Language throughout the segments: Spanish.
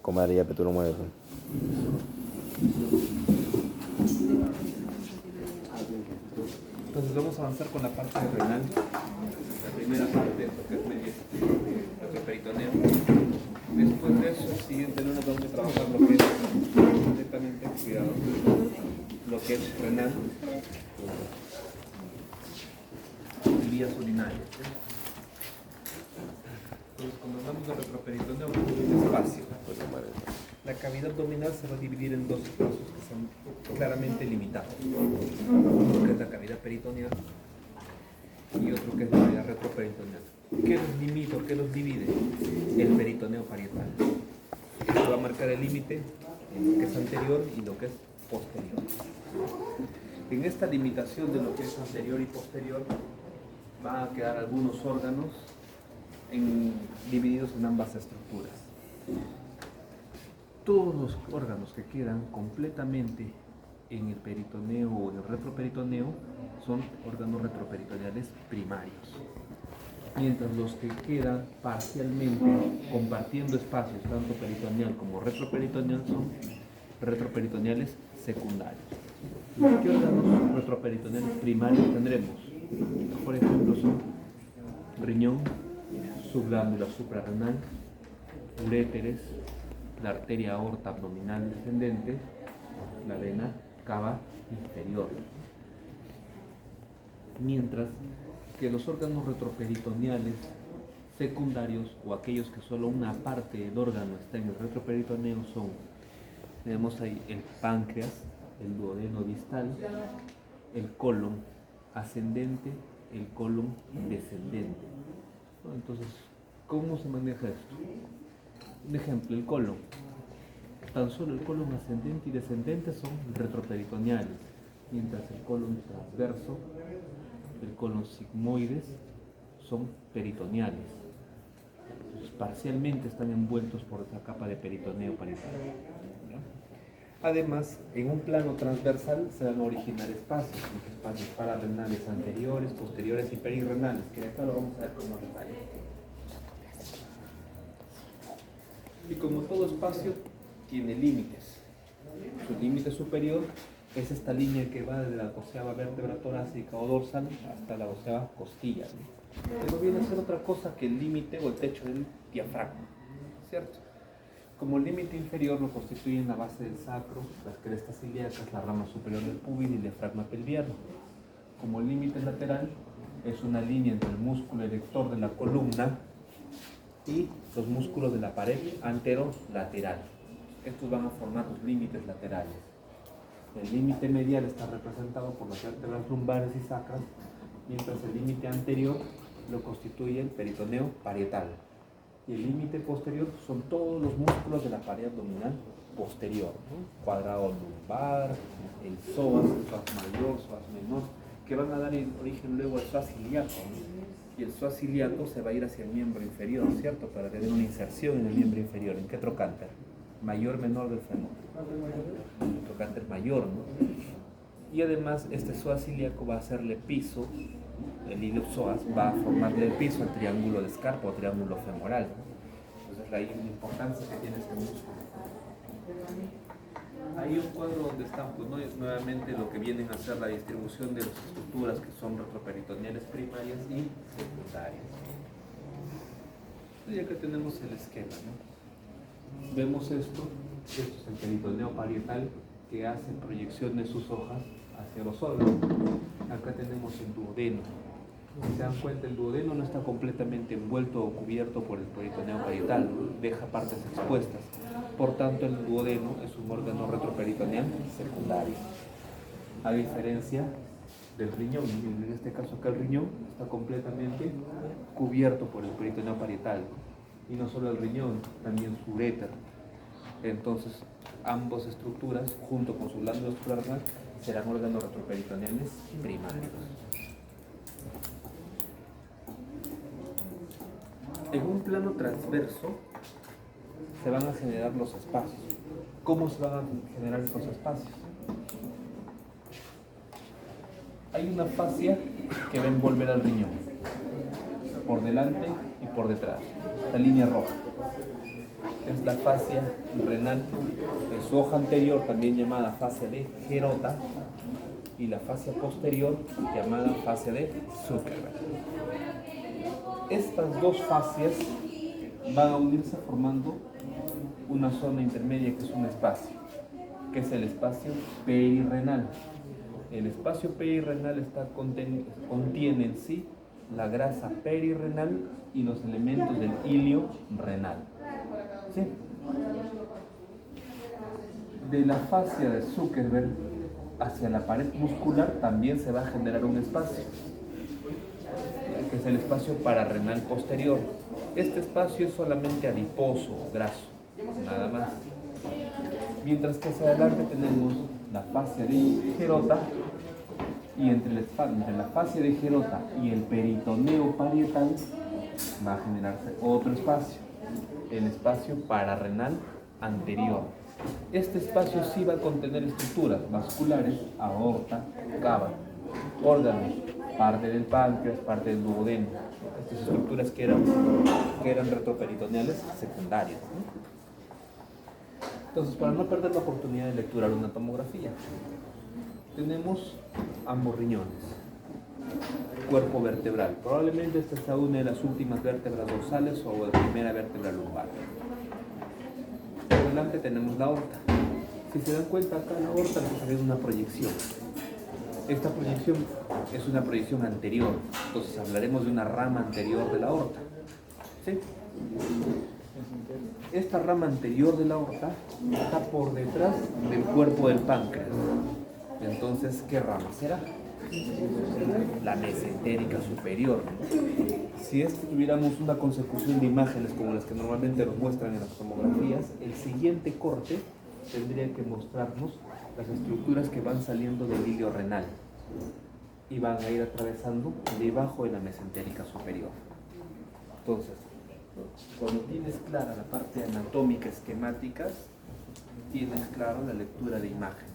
Comadre, ya, pero tú lo mueves. Entonces vamos a avanzar con la parte renal. La primera parte, porque es medio retroperitoneo. Después de eso, el siguiente lunes vamos a trabajar lo que es completamente cuidado, lo que es renal, vías urinarias. Entonces, cuando hablamos de retroperitoneo, hablamos de un espacio. La cavidad abdominal se va a dividir en dos espacios que son claramente limitados. Uno que es la cavidad peritoneal y otro que es la cavidad retroperitoneal. ¿Qué los limita o qué los divide? El peritoneo parietal. Esto va a marcar el límite, lo que es anterior y lo que es posterior. En esta limitación de lo que es anterior y posterior van a quedar algunos órganos divididos en ambas estructuras. Todos los órganos que quedan completamente en el peritoneo o en el retroperitoneo son órganos retroperitoneales primarios, mientras los que quedan parcialmente compartiendo espacios tanto peritoneal como retroperitoneal son retroperitoneales secundarios. ¿Qué órganos retroperitoneales primarios tendremos? Por ejemplo, son riñón, subglándula suprarrenal, uréteres, la arteria aorta abdominal descendente, la vena cava inferior. Mientras que los órganos retroperitoneales secundarios o aquellos que solo una parte del órgano está en el retroperitoneo son, tenemos ahí el páncreas, el duodeno distal, el colon ascendente, el colon descendente. Entonces, ¿cómo se maneja esto? Un ejemplo, el colon. Tan solo el colon ascendente y descendente son retroperitoneales, mientras el colon transverso, el colon sigmoides son peritoneales. Entonces, parcialmente están envueltos por esta capa de peritoneo parietal. Además, en un plano transversal se van a originar espacios pararenales anteriores, posteriores y perirrenales, que acá lo vamos a ver como detalle. Y como todo espacio tiene límites, su límite superior es esta línea que va desde la 12ª vértebra torácica o dorsal hasta la 12ª costilla, ¿no? Que no viene a ser otra cosa que el límite o el techo del diafragma, ¿cierto? Como límite inferior lo constituyen la base del sacro, las crestas ilíacas, la rama superior del pubis y el diafragma pelviano. Como límite lateral es una línea entre el músculo erector de la columna y los músculos de la pared anterolateral. Estos van a formar los límites laterales. El límite medial está representado por las vértebras lumbares y sacras, mientras el límite anterior lo constituye el peritoneo parietal. Y el límite posterior son todos los músculos de la pared abdominal posterior, ¿no? Cuadrado lumbar, el psoas mayor, psoas menor, que van a dar origen luego al psoas ilíaco, ¿no? Y el psoas ilíaco se va a ir hacia el miembro inferior, ¿cierto? Para tener una inserción en el miembro inferior. ¿En qué trocánter? Mayor, menor del fémur. Trocánter mayor, ¿no? Y además este psoas ilíaco va a hacerle piso, el iliopsoas va a formarle el piso al triángulo de Scarpa o triángulo femoral. Entonces ahí la importancia que tiene este músculo. Hay un cuadro donde están pues, nuevamente lo que vienen a ser la distribución de las estructuras que son retroperitoneales primarias y secundarias. Y acá tenemos el esquema, ¿no? Vemos esto es el peritoneo parietal que hace proyección de sus hojas hacia los órganos. Acá tenemos el duodeno. Si se dan cuenta, el duodeno no está completamente envuelto o cubierto por el peritoneo parietal, deja partes expuestas. Por tanto, el duodeno es un órgano retroperitoneal secundario. A diferencia del riñón, en este caso acá el riñón está completamente cubierto por el peritoneo parietal. Y no solo el riñón, también su uréter. Entonces, ambas estructuras, junto con su glándula suprarrenal, serán órganos retroperitoneales primarios. En un plano transverso se van a generar los espacios. ¿Cómo se van a generar estos espacios? Hay una fascia que va a envolver al riñón, por delante y por detrás, la línea roja. es la fascia renal, en su hoja anterior también llamada fascia de Gerota, y la fascia posterior llamada fascia de Zuckerberg. Estas dos fascias van a unirse formando una zona intermedia que es un espacio, que es el espacio perirrenal. El espacio perirrenal contiene en sí la grasa perirrenal y los elementos del hilio renal. ¿Sí? De la fascia de Zuckerberg hacia la pared muscular también se va a generar un espacio, que es el espacio pararrenal posterior. Este espacio es solamente adiposo o graso, nada más. Mientras que hacia adelante tenemos la fascia de Gerota, y entre la fascia de Gerota y el peritoneo parietal va a generarse otro espacio, el espacio pararrenal anterior. Este espacio sí va a contener estructuras vasculares, aorta, cava, órganos, parte del páncreas, parte del duodeno. Estas estructuras que eran retroperitoneales secundarias, ¿no? Entonces, para no perder la oportunidad de lecturar una tomografía, tenemos ambos riñones, cuerpo vertebral. Probablemente esta sea una de las últimas vértebras dorsales o la primera vértebra lumbar. Por delante tenemos la aorta. Si se dan cuenta, acá en la aorta se ve una proyección. Esta proyección es una proyección anterior, entonces hablaremos de una rama anterior de la aorta. ¿Sí? Esta rama anterior de la aorta está por detrás del cuerpo del páncreas. Entonces, ¿qué rama será? La mesentérica superior. Si es que tuviéramos una consecución de imágenes como las que normalmente nos muestran en las tomografías, el siguiente corte tendría que mostrarnos las estructuras que van saliendo del hilio renal y van a ir atravesando debajo de la mesentérica superior. Entonces, cuando tienes clara la parte anatómica esquemática, tienes claro la lectura de imágenes.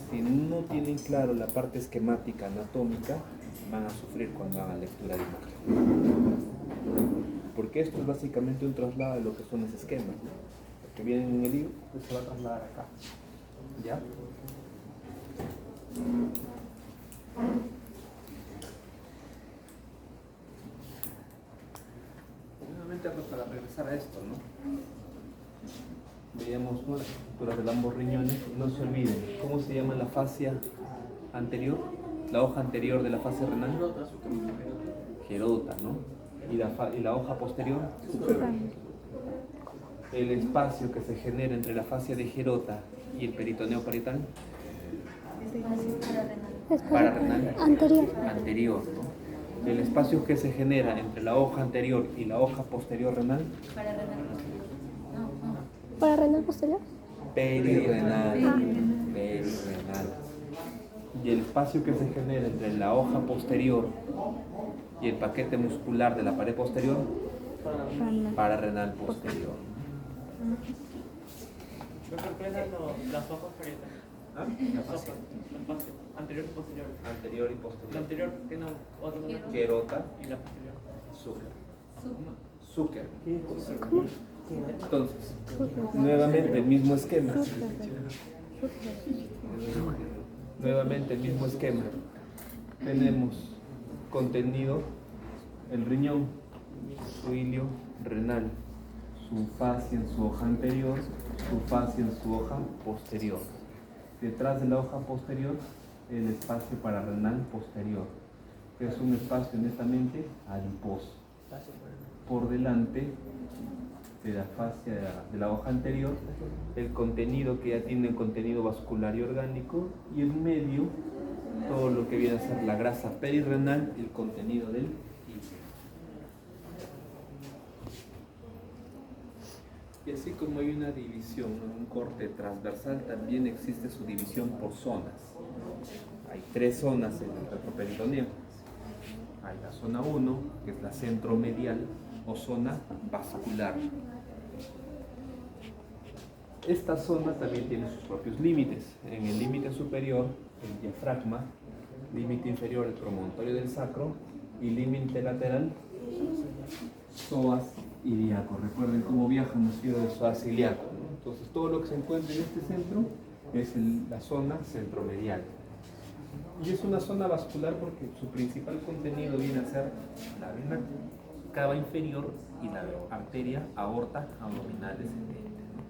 Si no tienen claro la parte esquemática anatómica, van a sufrir cuando hagan lectura de imágenes. Porque esto es básicamente un traslado de lo que son los esquemas, ¿no? Lo que vienen en el libro, pues se va a trasladar acá. ¿Ya? Nuevamente para regresar a esto, ¿no? Veíamos, ¿no?, las estructuras de ambos riñones. No se olviden, ¿cómo se llama la fascia anterior? La hoja anterior de la fascia renal. Gerota, ¿no? Y la hoja posterior. El espacio que se genera entre la fascia de Gerota y el peritoneo parietal. Pararrenal. Anterior, ¿no? El espacio que se genera entre la hoja anterior y la hoja posterior renal. ¿Pararrenal posterior? Perirrenal. Perirrenal. Y el espacio que se genera entre la hoja posterior y el paquete muscular de la pared posterior. Pararrenal posterior. Las hojas parietales. ¿Ah? Las hojas, anterior y posterior. Anterior y posterior. La anterior tiene otro nombre. Gerota Y la posterior. Zucker. Entonces, nuevamente el mismo esquema. Nuevamente el mismo esquema. Tenemos contenido el riñón, su hilio renal, su fascia en su hoja anterior, su fascia en su hoja posterior. Detrás de la hoja posterior, el espacio pararrenal posterior, que es un espacio netamente adiposo. Por delante de la fascia de la hoja anterior, el contenido que ya tiene el contenido vascular y orgánico, y en medio todo lo que viene a ser la grasa perirrenal y el contenido del hilio. Y así como hay una división, un corte transversal, también existe su división por zonas. Hay 3 zonas en el retroperitoneo. Hay la zona 1, que es la centromedial o zona vascular. Esta zona también tiene sus propios límites. En el límite superior, el diafragma, límite inferior, el promontorio del sacro, y límite lateral, psoas ilíaco. Recuerden cómo viajan los fibras del psoas ilíaco, ¿no? Entonces todo lo que se encuentra en este centro es la zona centromedial. Y es una zona vascular porque su principal contenido viene a ser la vena cava inferior y la arteria aorta abdominal descendente, ¿no?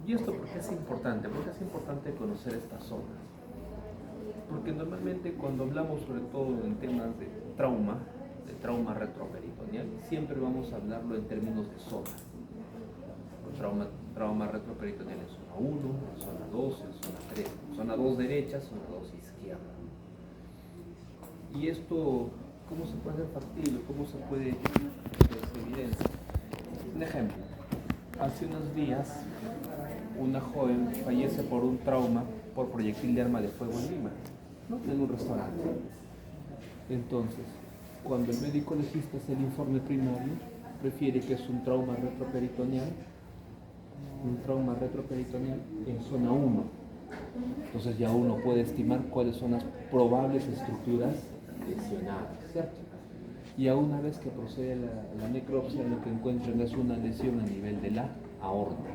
¿Y esto por qué es importante? Porque es importante conocer esta zona. Porque normalmente cuando hablamos sobre todo en temas de trauma retroperitoneal, siempre vamos a hablarlo en términos de zona. Trauma retroperitoneal en zona 1, en zona 2, en zona 3, zona 2 derecha, zona 2 izquierda. Y esto, ¿cómo se puede hacer factible? ¿Cómo se puede evidenciar? Un ejemplo, hace unos días una joven fallece por un trauma por proyectil de arma de fuego en Lima, ¿no? En un restaurante. Entonces, cuando el médico legista hace el informe primario, refiere que es un trauma retroperitoneal en zona 1. Entonces ya uno puede estimar cuáles son las probables estructuras lesionadas, ¿cierto? Y a una vez que procede la necropsia, lo que encuentran es una lesión a nivel de la aorta.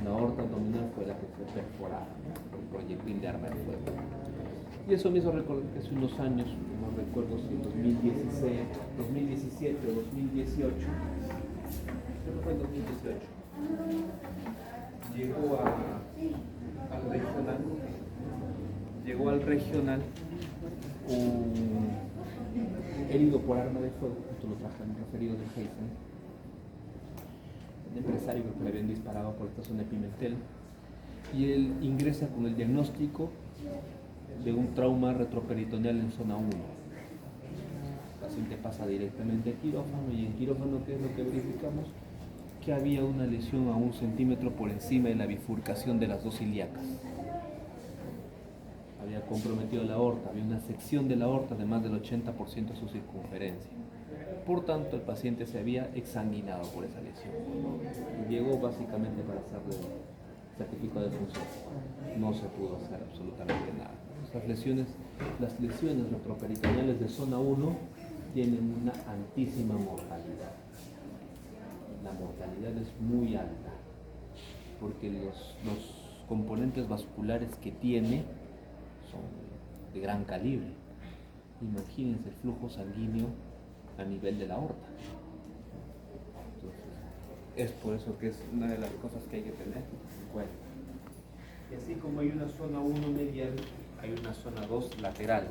La aorta abdominal fue la que fue perforada, ¿no? Por un proyectil de arma de fuego. Y eso me hizo recordar que hace unos años, no recuerdo si en 2017 o 2018, creo que fue en 2018, llegó al regional un herido por arma de fuego, esto lo trajeron referido de Heisen, un empresario que le habían disparado por esta zona de Pimentel, y él ingresa con el diagnóstico de un trauma retroperitoneal en zona 1. El paciente pasa directamente a quirófano, y en quirófano, ¿qué es lo que verificamos? Que había una lesión a 1 centímetro por encima de la bifurcación de las dos ilíacas. Había comprometido la aorta, había una sección de la aorta de más del 80% de su circunferencia. Por tanto, el paciente se había exsanguinado por esa lesión. Y llegó básicamente para hacerle certificado de función. No se pudo hacer absolutamente nada. Las lesiones retroperitoneales de zona 1 tienen una altísima mortalidad. La mortalidad es muy alta porque los componentes vasculares que tiene son de gran calibre. Imagínense el flujo sanguíneo a nivel de la aorta. Entonces, es por eso que es una de las cosas que hay que tener en cuenta. Y así como hay una zona 1 medial, hay una zona 2 lateral.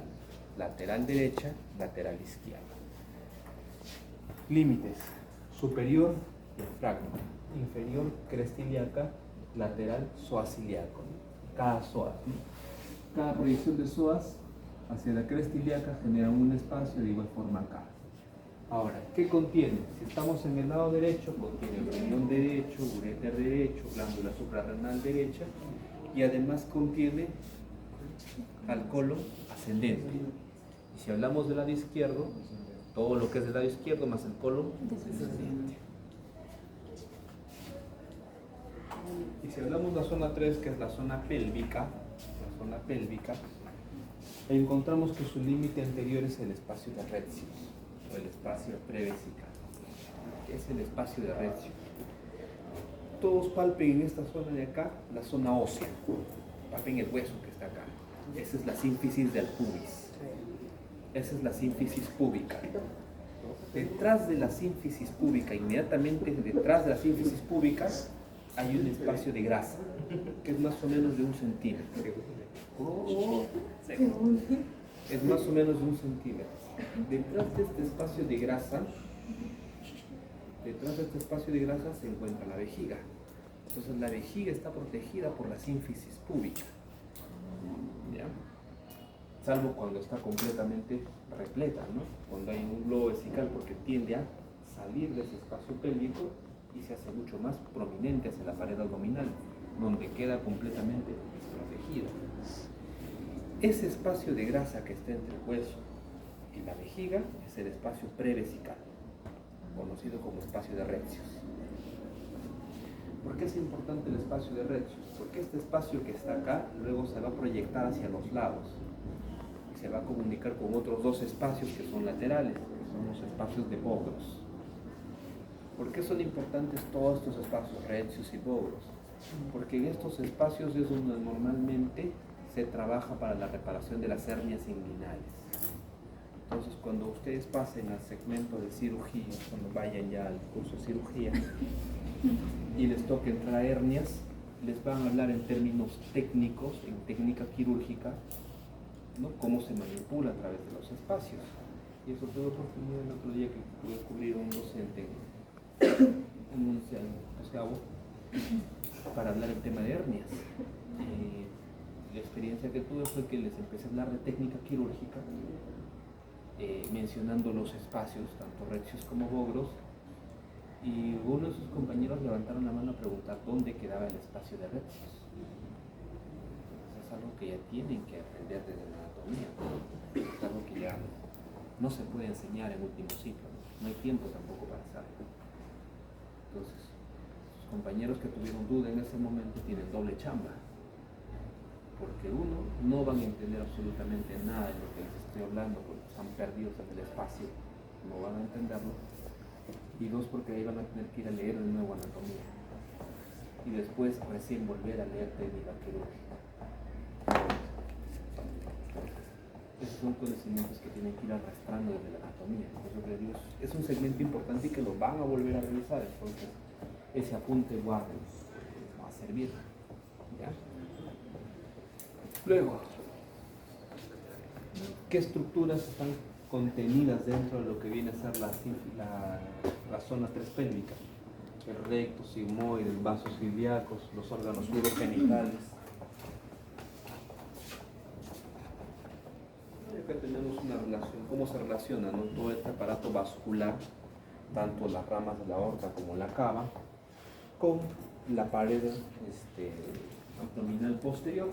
Lateral derecha, lateral izquierda. Límites: superior, diafragma; inferior, cresta ilíaca; lateral, psoas ilíaco. Cada psoas, ¿no? Cada proyección de psoas hacia la cresta ilíaca genera un espacio de igual forma acá. Ahora, ¿qué contiene? Si estamos en el lado derecho, contiene el riñón derecho, uréter derecho, glándula suprarrenal derecha, y además contiene al colon ascendente. Y si hablamos del lado izquierdo, todo lo que es del lado izquierdo más el colon descendente. Y si hablamos de la zona 3, que es la zona pélvica, encontramos que su límite anterior es el espacio de Retzius, o el espacio prevesical. Es el espacio de Retzius. Todos palpen en esta zona de acá, la zona ósea. Palpen el hueso que está acá. Esa es la sínfisis del pubis. Esa es la sínfisis púbica. Detrás de la sínfisis púbica, inmediatamente detrás de la sínfisis púbica, hay un espacio de grasa, que es más o menos de 1 centímetro. Es más o menos de 1 centímetro. Detrás de este espacio de grasa, se encuentra la vejiga. Entonces la vejiga está protegida por la sínfisis púbica, ¿ya? Salvo cuando está completamente repleta, ¿no? Cuando hay un globo vesical, porque tiende a salir de ese espacio pélvico y se hace mucho más prominente hacia la pared abdominal, donde queda completamente desprotegida. Ese espacio de grasa que está entre el hueso y la vejiga es el espacio prevesical, conocido como espacio de Retzius. ¿Por qué es importante el espacio de Retzius? Porque este espacio que está acá luego se va a proyectar hacia los lados y se va a comunicar con otros 2 espacios que son laterales, que son los espacios de Bogros. ¿Por qué son importantes todos estos espacios recios y bogros? Porque en estos espacios es donde normalmente se trabaja para la reparación de las hernias inguinales. Entonces, cuando ustedes pasen al segmento de cirugía, cuando vayan ya al curso de cirugía y les toque entrar a hernias, les van a hablar en términos técnicos, en técnica quirúrgica, ¿no? Cómo se manipula a través de los espacios. Y eso tuve oportunidad el otro día que pude cubrir a un docente en un doceavo para hablar el tema de hernias. La experiencia que tuve fue que les empecé a hablar de técnica quirúrgica, mencionando los espacios, tanto recios como bogros, y uno de sus compañeros levantaron la mano a preguntar dónde quedaba el espacio de recios. Es algo que ya tienen que aprender desde la anatomía, es algo que ya no se puede enseñar en último ciclo, no hay tiempo tampoco para saber. Entonces, sus compañeros que tuvieron duda en ese momento tienen doble chamba, porque uno, no van a entender absolutamente nada de lo que les estoy hablando, porque están perdidos en el espacio, no van a entenderlo, y dos, porque ahí van a tener que ir a leer de nuevo anatomía, y después recién volver a leer técnica quirúrgica. Esos son conocimientos que tienen que ir arrastrando desde la anatomía. Por eso que digo, es un segmento importante y que lo van a volver a revisar. Entonces, ese apunte guárdenlo, porque les va a servir. ¿Ya? Luego, ¿qué estructuras están contenidas dentro de lo que viene a ser la zona trespélvica? El recto, sigmoides, vasos ilíacos, los órganos urogenitales. Acá tenemos una relación, cómo se relaciona, ¿no? Todo este aparato vascular, tanto las ramas de la aorta como la cava, con la pared abdominal posterior.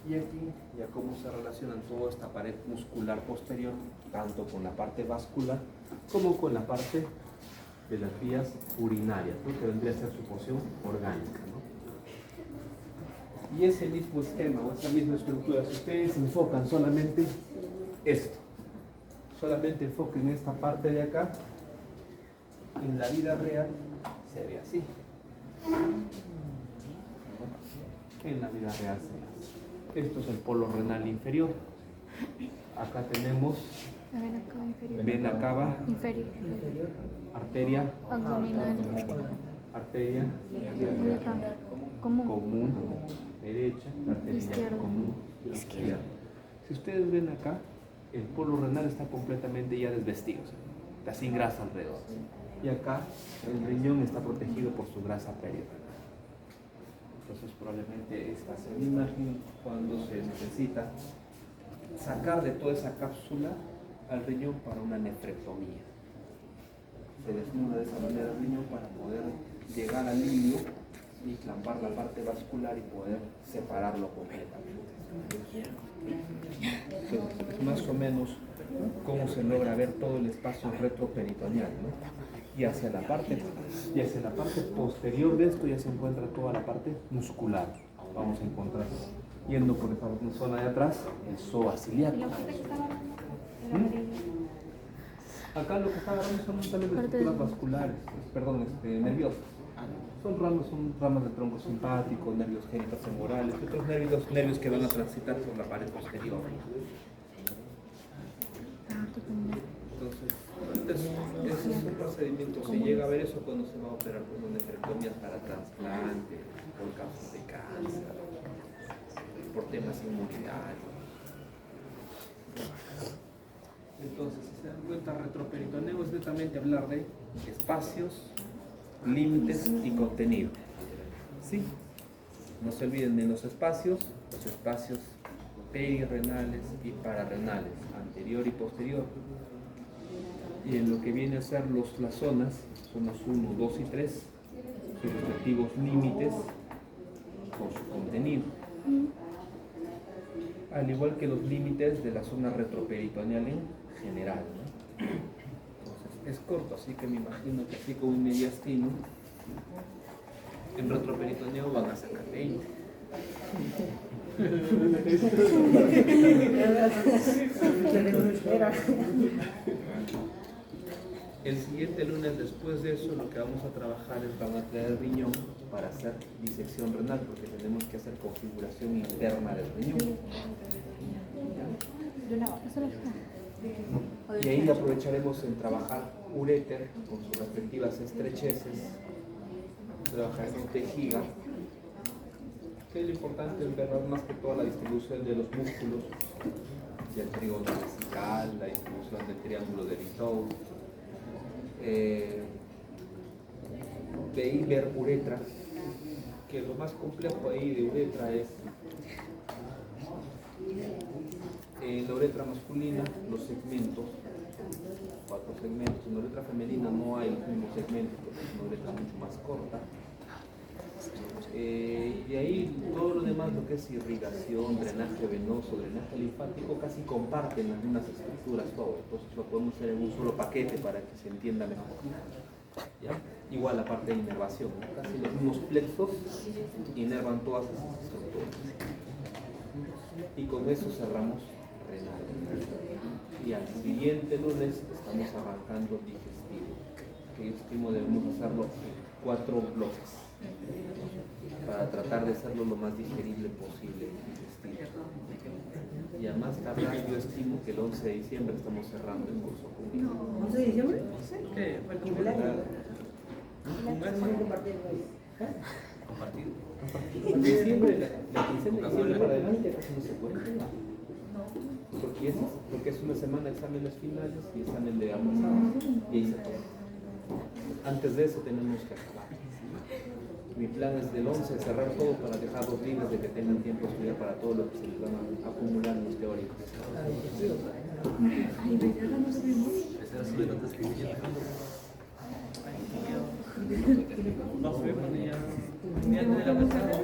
Y aquí ya cómo se relaciona toda esta pared muscular posterior, tanto con la parte vascular como con la parte de las vías urinarias, ¿no? Que vendría a ser su porción orgánica, ¿no? Y ese mismo esquema o esa misma estructura, si ustedes enfocan solamente esto, solamente enfoquen esta parte de acá, en la vida real se ve así. En la vida real se ve así. Esto es el polo renal inferior. Acá tenemos vena cava inferior, arteria arteria común derecha, arteria común izquierda. Si ustedes ven acá, el polo renal está completamente ya desvestido, está sin grasa alrededor. Y acá el riñón está protegido por su grasa perirenal. Entonces probablemente esta es la imagen cuando se necesita sacar de toda esa cápsula al riñón para una nefrectomía. Se desnuda de esa manera el riñón para poder llegar al ilio y clampar la parte vascular y poder separarlo completamente. Entonces, es más o menos cómo se logra ver todo el espacio retroperitoneal, ¿no? Y hacia la parte posterior de esto ya se encuentra toda la parte muscular. Vamos a encontrar, yendo por esta zona de atrás, el psoas ilíaco. Acá lo que está agarrando son también estructuras vasculares, nerviosas. Son ramas del tronco simpático, nervios genitosemorales, otros nervios que van a transitar por la pared posterior. Entonces, ese es un procedimiento. Se llega a ver eso cuando se va a operar por una nefrectomía para trasplante, por causas de cáncer, por temas inmunitarios. Entonces, si se dan cuenta, retroperitoneo es netamente hablar de espacios, límites y contenido. ¿Sí? No se olviden de los espacios perirrenales y pararrenales, anterior y posterior. Y en lo que viene a ser las zonas 1, 2 y 3, sus respectivos límites con su contenido. Al igual que los límites de la zona retroperitoneal en general, ¿no? Entonces, es corto, así que me imagino que así como un mediastino, en retroperitoneo van a sacar 20. El siguiente lunes después de eso lo que vamos a trabajar es van a traer el riñón para hacer disección renal porque tenemos que hacer configuración interna del riñón. Y ahí aprovecharemos en trabajar uréter con sus respectivas estrecheces, trabajaremos vejiga, que lo importante es ver más que todo la distribución de los músculos, del trígono vesical, la distribución del triángulo de Litow. De ahí ver uretra, que lo más complejo ahí de uretra es en la uretra masculina los segmentos, 4 segmentos. En la uretra femenina no hay los mismos segmentos porque es una uretra mucho más corta. Y ahí todo lo demás, lo que es irrigación, drenaje venoso, drenaje linfático, casi comparten las mismas estructuras todo. Entonces lo podemos hacer en un solo paquete para que se entienda mejor. ¿Ya? Igual la parte de inervación, ¿no? Casi los mismos plexos inervan todas esas estructuras. Y con eso cerramos renal. Y al siguiente lunes estamos arrancando digestivo, que yo estimo debemos hacerlo en 4 bloques para tratar de hacerlo lo más digerible posible digestivo. Y a más tardar yo estimo que el 11 de diciembre estamos cerrando el curso conmigo. ¿11 de diciembre? ¿Qué? ¿Fue el Cumpleaños. Compartido. En diciembre, la quincena de diciembre para adelante casi no se cuenta. Porque es una semana de exámenes finales y examen de avanzados y ahí se toma. Antes de eso tenemos que acabar. Mi plan es del 11 cerrar todo para dejarlos libres de que tengan tiempo de estudiar para todo lo que se les van a acumular en los teóricos. No fue cuando ya de la pasada.